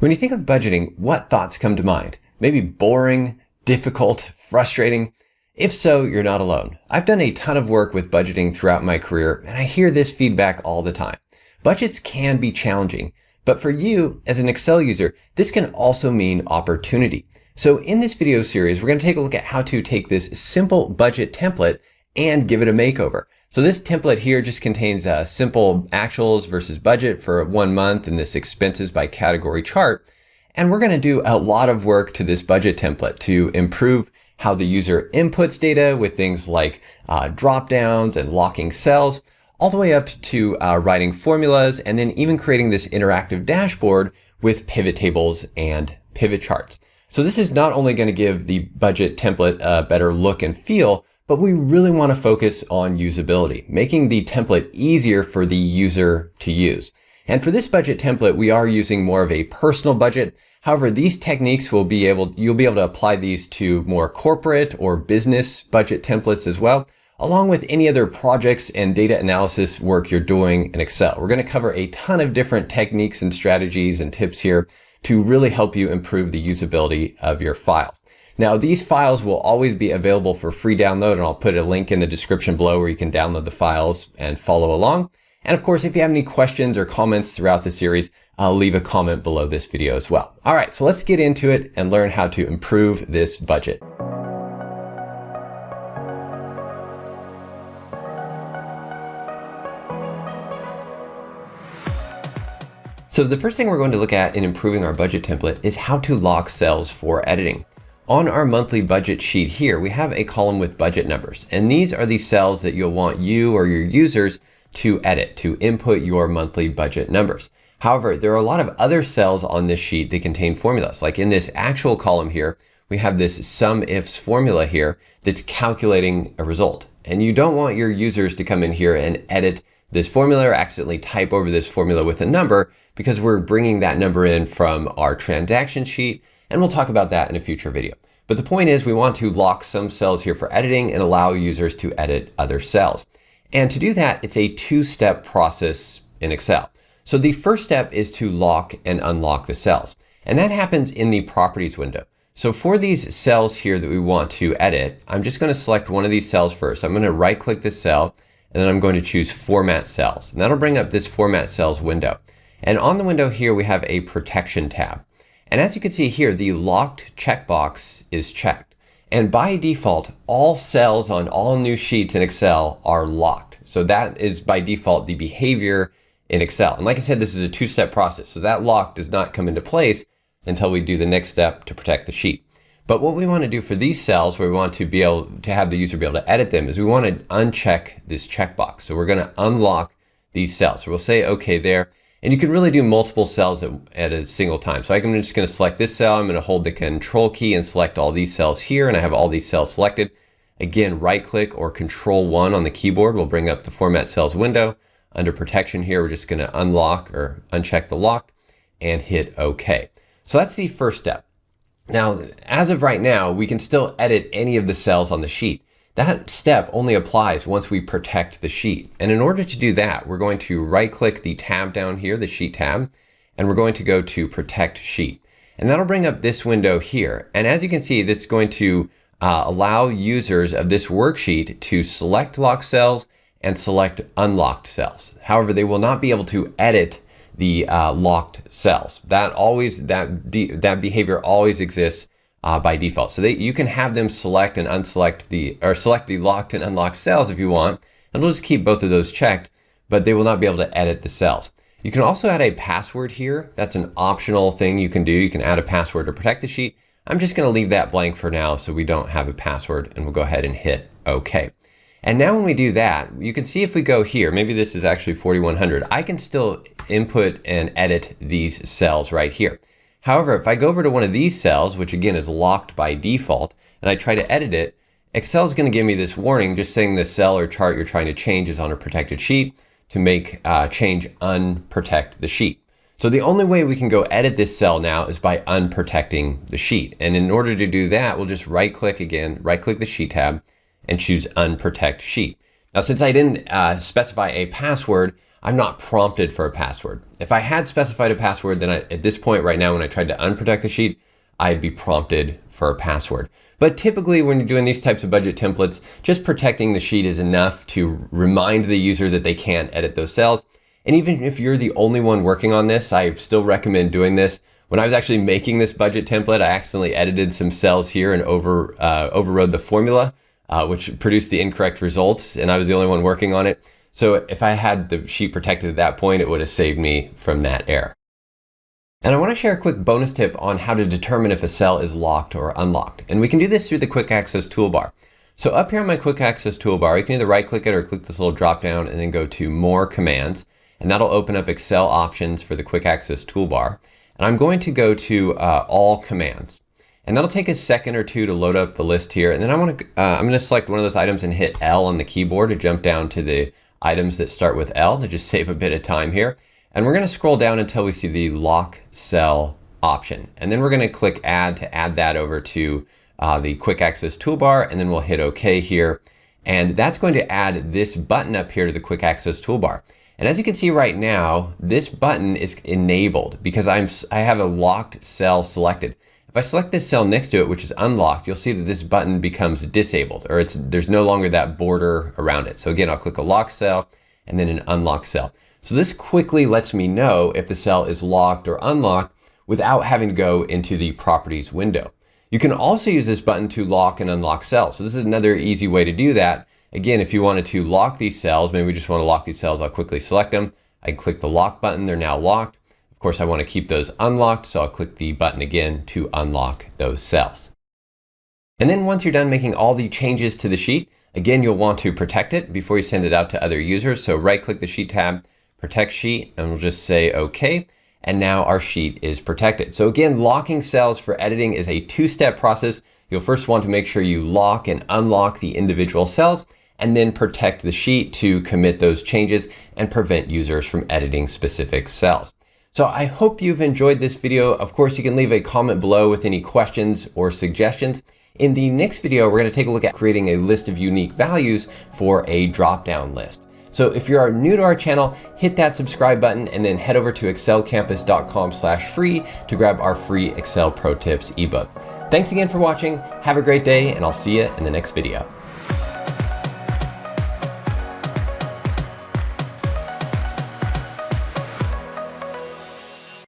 When you think of budgeting, what thoughts come to mind? Maybe boring, difficult, frustrating? If so, you're not alone. I've done a ton of work with budgeting throughout my career, and I hear this feedback all the time. Budgets can be challenging, but for you, as an Excel user, this can also mean opportunity. So in this video series, we're going to take a look at how to take this simple budget template and give it a makeover. So this template here just contains simple actuals versus budget for 1 month and this expenses by category chart. And we're going to do a lot of work to this budget template to improve how the user inputs data with things like dropdowns and locking cells, all the way up to writing formulas and then even creating this interactive dashboard with pivot tables and pivot charts. So this is not only going to give the budget template a better look and feel, but we really want to focus on usability, making the template easier for the user to use. And for this budget template, we are using more of a personal budget. However, these techniques you'll be able to apply these to more corporate or business budget templates as well, along with any other projects and data analysis work you're doing in Excel. We're going to cover a ton of different techniques and strategies and tips here to really help you improve the usability of your files. Now, these files will always be available for free download, and I'll put a link in the description below where you can download the files and follow along. And of course, if you have any questions or comments throughout the series, I'll leave a comment below this video as well. All right, so let's get into it and learn how to improve this budget. So the first thing we're going to look at in improving our budget template is how to lock cells for editing. On our monthly budget sheet here, we have a column with budget numbers, and these are the cells that you'll want you or your users to edit, to input your monthly budget numbers. However, there are a lot of other cells on this sheet that contain formulas. Like in this actual column here, we have this sum ifs formula here that's calculating a result. And you don't want your users to come in here and edit this formula or accidentally type over this formula with a number, because we're bringing that number in from our transaction sheet. And we'll talk about that in a future video. But the point is we want to lock some cells here for editing and allow users to edit other cells. And to do that, it's a two-step process in Excel. So the first step is to lock and unlock the cells. And that happens in the properties window. So for these cells here that we want to edit, I'm just going to select one of these cells first. I'm going to right click this cell and then I'm going to choose format cells. And that'll bring up this format cells window. And on the window here, we have a protection tab. And as you can see here, the locked checkbox is checked. And by default, all cells on all new sheets in Excel are locked. So that is by default the behavior in Excel. And like I said, this is a two-step process. So that lock does not come into place until we do the next step to protect the sheet. But what we want to do for these cells where we want to be able to have the user be able to edit them is we want to uncheck this checkbox. So we're going to unlock these cells. So we'll say OK there. And you can really do multiple cells at a single time. So I'm just going to select this cell. I'm going to hold the Control key and select all these cells here. And I have all these cells selected. Again, right click or Control 1 on the keyboard will bring up the Format Cells window. Under Protection here, we're just going to unlock or uncheck the lock and hit OK. So that's the first step. Now, as of right now, we can still edit any of the cells on the sheet. That step only applies once we protect the sheet. And in order to do that, we're going to right click the tab down here, the sheet tab, and we're going to go to Protect Sheet. And that'll bring up this window here. And as you can see, this is going to allow users of this worksheet to select locked cells and select unlocked cells. However, they will not be able to edit the locked cells. That behavior always exists by default. So you can have them select and unselect select the locked and unlocked cells if you want, and we'll just keep both of those checked, but they will not be able to edit the cells. You can also add a password here. That's an optional thing you can do. You can add a password to protect the sheet. I'm just going to leave that blank for now so we don't have a password, and we'll go ahead and hit OK. And now when we do that, you can see if we go here, maybe this is actually 4100, I can still input and edit these cells right here. However, if I go over to one of these cells, which again is locked by default, and I try to edit it, Excel is going to give me this warning just saying the cell or chart you're trying to change is on a protected sheet. To make change unprotect the sheet. So the only way we can go edit this cell now is by unprotecting the sheet. And in order to do that, we'll just right click the sheet tab and choose unprotect sheet. Now, since I didn't specify a password, I'm not prompted for a password. If I had specified a password, then at this point right now, when I tried to unprotect the sheet, I'd be prompted for a password. But typically when you're doing these types of budget templates, just protecting the sheet is enough to remind the user that they can't edit those cells. And even if you're the only one working on this, I still recommend doing this. When I was actually making this budget template, I accidentally edited some cells here and overrode the formula, which produced the incorrect results, and I was the only one working on it. So if I had the sheet protected at that point, it would have saved me from that error. And I want to share a quick bonus tip on how to determine if a cell is locked or unlocked. And we can do this through the Quick Access toolbar. So up here on my Quick Access toolbar, you can either right click it or click this little drop down and then go to More Commands. And that'll open up Excel options for the Quick Access toolbar. And I'm going to go to All Commands. And that'll take a second or two to load up the list here. And then I'm going to select one of those items and hit L on the keyboard to jump down to the items that start with L to just save a bit of time here. And we're going to scroll down until we see the Lock Cell option. And then we're going to click Add to add that over to the Quick Access toolbar. And then we'll hit OK here. And that's going to add this button up here to the Quick Access toolbar. And as you can see right now, this button is enabled because I have a locked cell selected. If I select this cell next to it, which is unlocked, you'll see that this button becomes disabled, or there's no longer that border around it. So again, I'll click a lock cell and then an unlock cell. So this quickly lets me know if the cell is locked or unlocked without having to go into the properties window. You can also use this button to lock and unlock cells. So this is another easy way to do that. Again, if you wanted to lock these cells, maybe we just want to lock these cells, I'll quickly select them. I can click the lock button, they're now locked. Of course, I want to keep those unlocked, so I'll click the button again to unlock those cells. And then once you're done making all the changes to the sheet, again, you'll want to protect it before you send it out to other users. So right click the sheet tab, protect sheet, and we'll just say OK. And now our sheet is protected. So again, locking cells for editing is a two-step process. You'll first want to make sure you lock and unlock the individual cells, and then protect the sheet to commit those changes and prevent users from editing specific cells. So I hope you've enjoyed this video. Of course, you can leave a comment below with any questions or suggestions. In the next video, we're going to take a look at creating a list of unique values for a drop-down list. So if you are new to our channel, hit that subscribe button and then head over to excelcampus.com/free to grab our free Excel Pro Tips ebook. Thanks again for watching. Have a great day, and I'll see you in the next video.